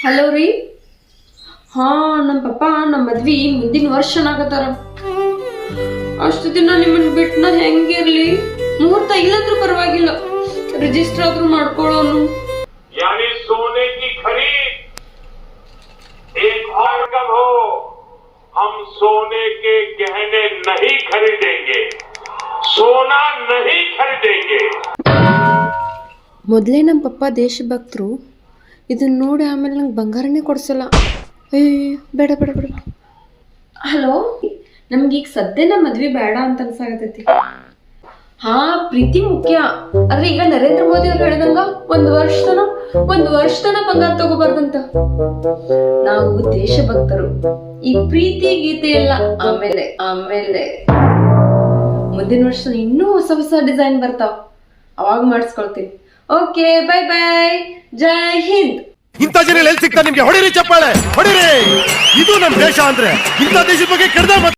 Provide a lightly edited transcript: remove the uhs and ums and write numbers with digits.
Hello ರೀ. ಹಾ, ನಮ್ಮ ಪಪ್ಪ ನಮ್ಮ ಮದ್ವಿ ಮುಂದಿನ ವರ್ಷ ಆಗತ್ತಾರ. ಅಷ್ಟು ದಿನ ನಿಮ್ಮನ್ನ ಬಿಟ್ಟು ನಾ ಹೆಂಗಿರ್ಲಿ? ಮುಹೂರ್ತ ಇಲ್ಲಂದ್ರೂ ಪರವಾಗಿಲ್ಲ, ರಿಜಿಸ್ಟರ್ ಆದ್ರೂ ಮಾಡ್ಕೊಳ್ಳೋನು. यानी सोने की खरीद एक और कब हो, हम सोने के गहने नहीं खरीदेंगे, सोना नहीं खरीदेंगे. ಮೊದಲೇ ನಮ್ಮ ಪಪ್ಪ ದೇಶಭಕ್ತರು, ಇದನ್ನ ನೋಡಿ ಆಮೇಲೆ ನಂಗೆ ಬಂಗಾರನೇ ಕೊಡ್ಸಲ್ಲ. ಬೇಡ ಬೇಡ ಬೇಡ. ಹಲೋ, ನಮ್ಗೀಗ ಸದ್ಯ ನಮ್ಮ ಮದ್ವೆ ಬೇಡ ಅಂತ ಅನ್ಸಾಗತೈತಿ. ಹಾ, ಪ್ರೀತಿ ಮುಖ್ಯ. ಆದ್ರೆ ಈಗ ನರೇಂದ್ರ ಮೋದಿ ಅವ್ರು ಹೇಳಿದಂಗ ಒಂದು ವರ್ಷ ತನ ಬಂಗಾರ ತಗೋಬಾರ್ದಂತ. ನಾವು ದೇಶಭಕ್ತರು. ಈ ಪ್ರೀತಿ ಗೀತೆ ಎಲ್ಲ ಆಮೇಲೆ ಆಮೇಲೆ ಮುಂದಿನ ವರ್ಷ ಇನ್ನೂ ಹೊಸ ಹೊಸ ಡಿಸೈನ್ ಬರ್ತಾವ, ಅವಾಗ ಮಾಡಿಸ್ಕೊಳ್ತೀನಿ. ಓಕೆ, ಬೈ ಬೈ, ಜೈ ಹಿಂದ್. ಇಂಥ ಜನ ಎಲ್ಲಿ ಸಿಗ್ತಾರೆ ನಿಮ್ಗೆ? ಹೊಡಿರಿ ಚಪ್ಪಾಳೆ, ಹೊಡಿರಿ. ಇದು ನಮ್ಮ ದೇಶ ಅಂದ್ರೆ ಇಂಥ ದೇಶದ ಬಗ್ಗೆ ಕೆಡ್ದ